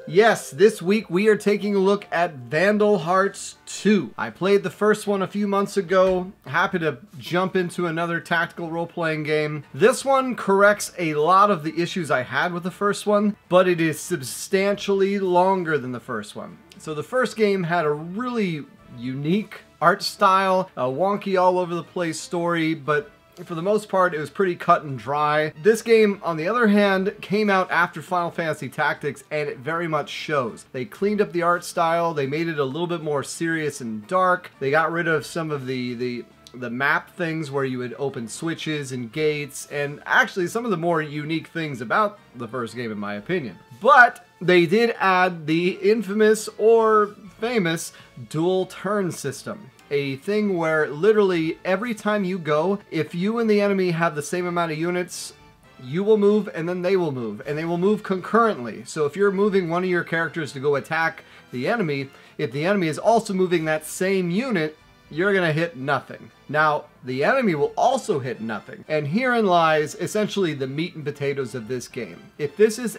Yes, this week we are taking a look at Vandal Hearts II. I played the first one a few months ago. Happy to jump into another tactical role-playing game. This one corrects a lot of the issues I had with the first one, but it is substantially longer than the first one. So the first game had a really unique art style, a wonky all over the place story, but for the most part, it was pretty cut and dry. This game, on the other hand, came out after Final Fantasy Tactics, and it very much shows. They cleaned up the art style, they made it a little bit more serious and dark, they got rid of some of the map things where you would open switches and gates, and actually some of the more unique things about the first game, in my opinion. But they did add the infamous or famous dual turn system. A thing where literally every time you go, if you and the enemy have the same amount of units, you will move and then they will move, and they will move concurrently. So if you're moving one of your characters to go attack the enemy, if the enemy is also moving that same unit, you're gonna hit nothing. Now, the enemy will also hit nothing. And herein lies essentially the meat and potatoes of this game. If this is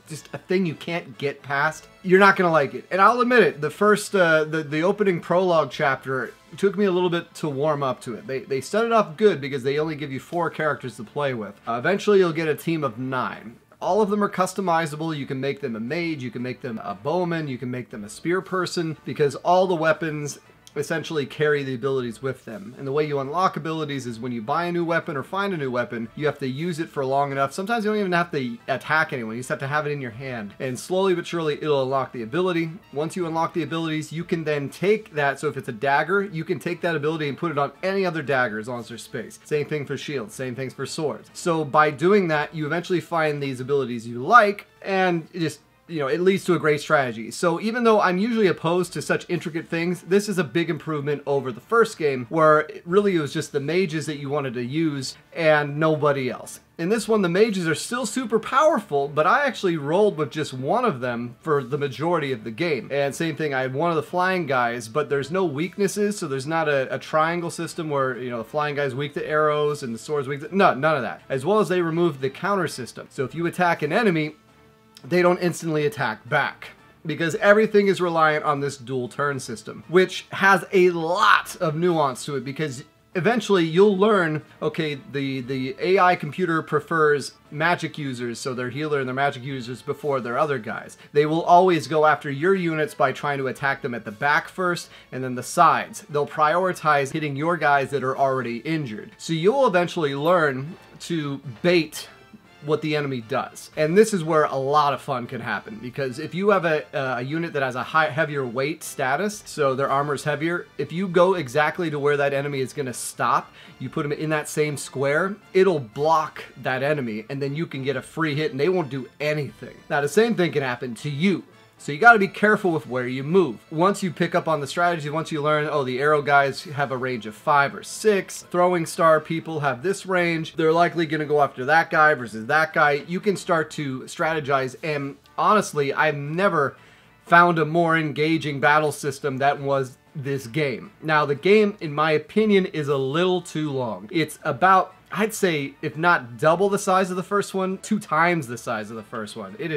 just a thing you can't get past, you're not gonna like it. And I'll admit it, the first, the opening prologue chapter took me a little bit to warm up to it. They started off good because they only give you 4 characters to play with. Eventually you'll get a team of 9. All of them are customizable. You can make them a mage, you can make them a bowman, you can make them a spear person, because all the weapons essentially carry the abilities with them. And the way you unlock abilities is when you buy a new weapon or find a new weapon, you have to use it for long enough. Sometimes you don't even have to attack anyone, you just have to have it in your hand. And slowly but surely it'll unlock the ability. Once you unlock the abilities, you can then take that, so if it's a dagger, you can take that ability and put it on any other dagger as long as there's space. Same thing for shields, same things for swords. So by doing that, you eventually find these abilities you like, and it just, you know, it leads to a great strategy. So even though I'm usually opposed to such intricate things, this is a big improvement over the first game, where it really was just the mages that you wanted to use and nobody else. In this one, the mages are still super powerful, but I actually rolled with just one of them for the majority of the game. And same thing, I had one of the flying guys, but there's no weaknesses, so there's not a triangle system where, you know, the flying guy's weak to arrows and the sword's weak to... No, none of that. As well as they removed the counter system. So if you attack an enemy, they don't instantly attack back, because everything is reliant on this dual turn system, which has a lot of nuance to it, because eventually you'll learn, okay, the AI computer prefers magic users, so their healer and their magic users before their other guys. They will always go after your units by trying to attack them at the back first and then the sides. They'll prioritize hitting your guys that are already injured. So you'll eventually learn to bait what the enemy does. And this is where a lot of fun can happen, because if you have a unit that has a heavier weight status, so their armor is heavier, if you go exactly to where that enemy is going to stop, you put them in that same square, it'll block that enemy, and then you can get a free hit and they won't do anything. Now the same thing can happen to you. So you got to be careful with where you move. Once you pick up on the strategy, once you learn, oh, the arrow guys have a range of 5 or 6, throwing star people have this range, they're likely going to go after that guy versus that guy, you can start to strategize. And honestly, I've never found a more engaging battle system than was this game. Now, the game, in my opinion, is a little too long. It's about, I'd say, if not double the size of the first one, 2 times the size of the first one. It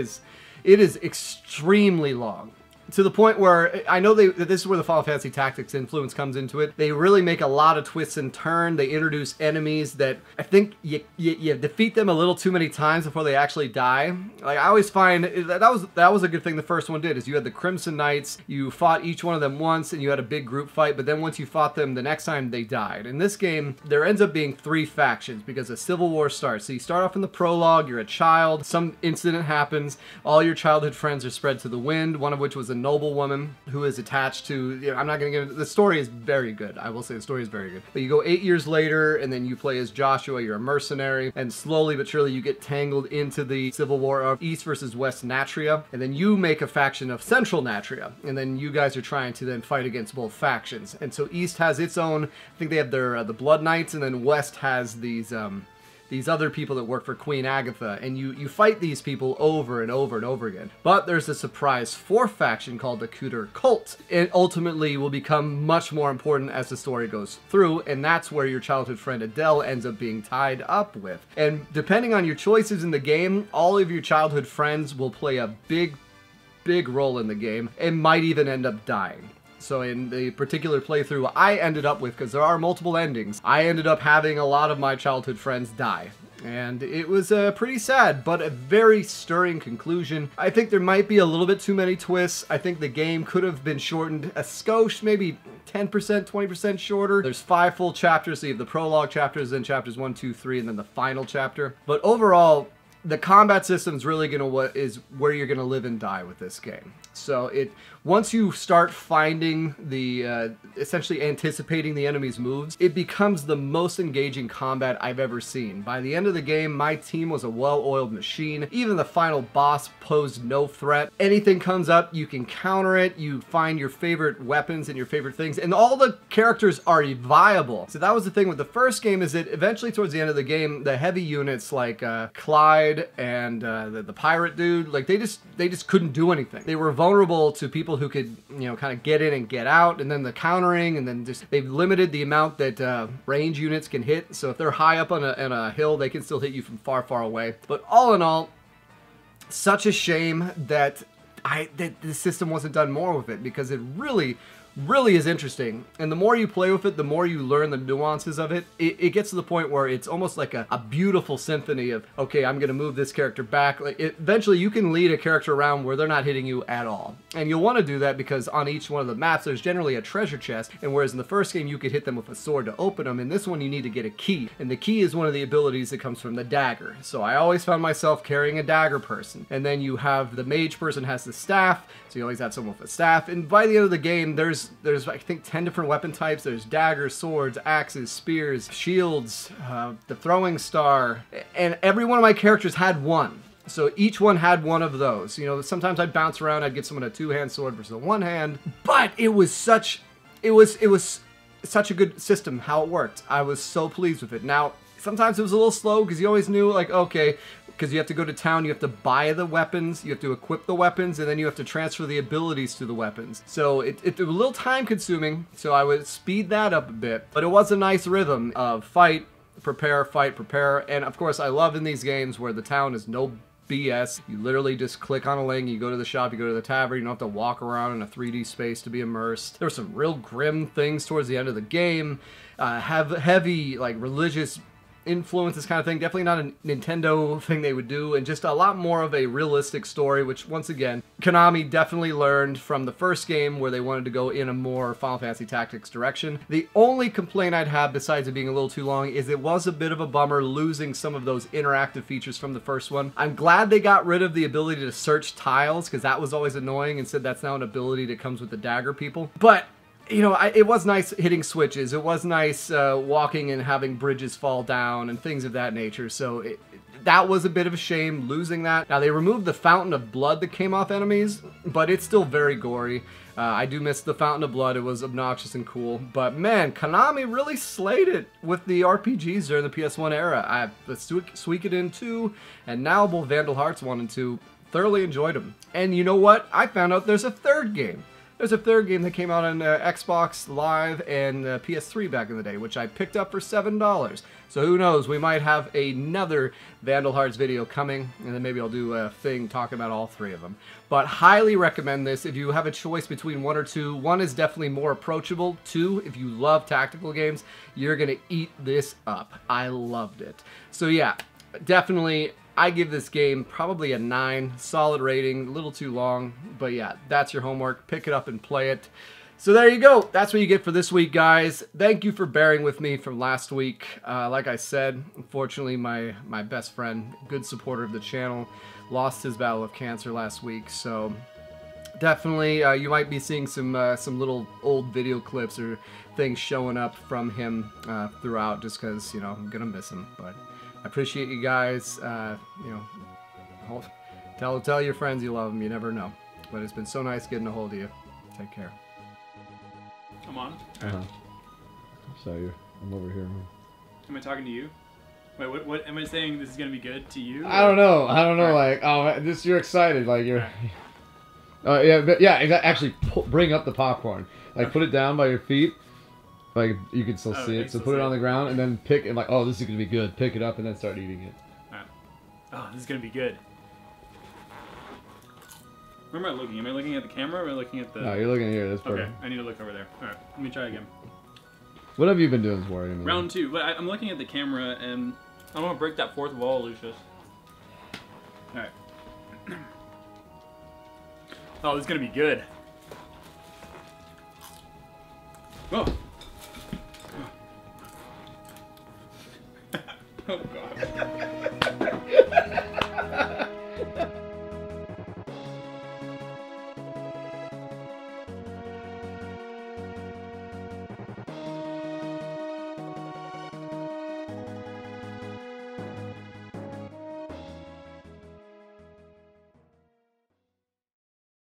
is extremely long, to the point where I know this is where the Final Fantasy Tactics influence comes into it. They really make a lot of twists and turns. They introduce enemies that I think you defeat them a little too many times before they actually die. Like, I always find that was a good thing the first one did, is you had the Crimson Knights, you fought each one of them once and you had a big group fight, but then once you fought them, the next time they died. In this game, there ends up being 3 factions because a civil war starts. So you start off in the prologue, you're a child, some incident happens, all your childhood friends are spread to the wind, one of which was a noblewoman who is attached to, you know, I'm not going to get into, the story is very good. I will say the story is very good. But you go 8 years later and then you play as Joshua, you're a mercenary, and slowly but surely you get tangled into the civil war of East versus West Natria, and then you make a faction of Central Natria, and then you guys are trying to then fight against both factions. And so East has its own, I think they have their the Blood Knights, and then West has these other people that work for Queen Agatha, and you fight these people over and over and over again. But there's a surprise 4th faction called the Cooter Cult. It ultimately will become much more important as the story goes through, and that's where your childhood friend Adele ends up being tied up with. And depending on your choices in the game, all of your childhood friends will play a big big role in the game and might even end up dying. So in the particular playthrough I ended up with, because there are multiple endings, I ended up having a lot of my childhood friends die. And it was pretty sad, but a very stirring conclusion. I think there might be a little bit too many twists. I think the game could have been shortened a skosh, maybe 10%, 20% shorter. There's 5 full chapters, so you have the prologue chapters, then chapters 1, 2, 3, and then the final chapter. But overall, the combat system is really is where you're gonna live and die with this game. So once you start finding the essentially anticipating the enemy's moves, it becomes the most engaging combat I've ever seen. By the end of the game, my team was a well-oiled machine. Even the final boss posed no threat. Anything comes up, you can counter it. You find your favorite weapons and your favorite things, and all the characters are viable. So that was the thing with the first game, is that eventually towards the end of the game, the heavy units like Clyde and the pirate dude, like they just couldn't do anything. They were vulnerable to people who could, you know, kind of get in and get out, and then the countering, and then just they've limited the amount that range units can hit. So if they're high up on a hill, they can still hit you from far, far away. But all in all, such a shame that the system wasn't done more with it, because it really is interesting. And the more you play with it, the more you learn the nuances of it. It gets to the point where it's almost like a beautiful symphony of, okay, I'm gonna move this character back. Like eventually you can lead a character around where they're not hitting you at all. And you'll want to do that because on each one of the maps there's generally a treasure chest, and whereas in the first game you could hit them with a sword to open them, in this one you need to get a key. And the key is one of the abilities that comes from the dagger. So I always found myself carrying a dagger person. And then you have the mage person has the staff, so you always have someone with a staff. And by the end of the game, there's I think 10 different weapon types. There's daggers, swords, axes, spears, shields, the throwing star, and every one of my characters had one. So each one had one of those. You know, sometimes I'd bounce around, I'd get someone a 2-hand sword versus a 1-hand, but it was such a good system how it worked. I was so pleased with it. Now, sometimes it was a little slow because you always knew, like, okay, because you have to go to town, you have to buy the weapons, you have to equip the weapons, and then you have to transfer the abilities to the weapons. So it was a little time consuming, so I would speed that up a bit. But it was a nice rhythm of fight, prepare, and of course I love in these games where the town is no BS. You literally just click on a link, you go to the shop, you go to the tavern, you don't have to walk around in a 3D space to be immersed. There were some real grim things towards the end of the game, have heavy like religious influence, this kind of thing. Definitely not a Nintendo thing they would do, and just a lot more of a realistic story, which once again Konami definitely learned from the first game where they wanted to go in a more Final Fantasy Tactics direction. The only complaint I'd have, besides it being a little too long, is it was a bit of a bummer losing some of those interactive features from the first one. I'm glad they got rid of the ability to search tiles, because that was always annoying, and said that's now an ability that comes with the dagger people. But you know, it was nice hitting switches. It was nice walking and having bridges fall down and things of that nature. So that was a bit of a shame, losing that. Now, they removed the fountain of blood that came off enemies, but it's still very gory. I do miss the fountain of blood. It was obnoxious and cool. But man, Konami really slayed it with the RPGs during the PS1 era. I have Suikoden 2, and now both Vandal Hearts 1 and 2. Thoroughly enjoyed them. And you know what? I found out there's a third game. There's a third game that came out on Xbox Live and PS3 back in the day, which I picked up for $7. So who knows, we might have another Vandal Hearts video coming, and then maybe I'll do a thing talking about all 3 of them. But highly recommend this if you have a choice between 1 or 2. 1 is definitely more approachable. 2, if you love tactical games, you're gonna eat this up. I loved it. So yeah, definitely, I give this game probably a 9, solid rating, a little too long, but yeah, that's your homework. Pick it up and play it. So there you go. That's what you get for this week, guys. Thank you for bearing with me from last week. Like I said, unfortunately, my best friend, good supporter of the channel, lost his battle with cancer last week, so definitely you might be seeing some little old video clips or things showing up from him throughout, just because, you know, I'm gonna miss him, but I appreciate you guys. You know, tell your friends you love them. You never know. But it's been so nice getting a hold of you. Take care. I'm on. So I'm over here. Am I talking to you? Wait, what am I saying? This is gonna be good to you? I don't know. Like, oh, just you're excited. Like you're. Yeah, but yeah. Actually, bring up the popcorn. Like, put it down by your feet. Like, you can still see it, so put it on the ground, and then pick it, like, oh, this is going to be good. Pick it up, and then start eating it. Alright. Oh, this is going to be good. Where am I looking? Am I looking at the camera or am I looking at the... No, you're looking here. That's Okay, perfect. I need to look over there. Alright, let me try again. What have you been doing for you? Round 2. But I'm looking at the camera and I don't want to break that fourth wall, Lucious. Alright. Oh, this is going to be good. Oh!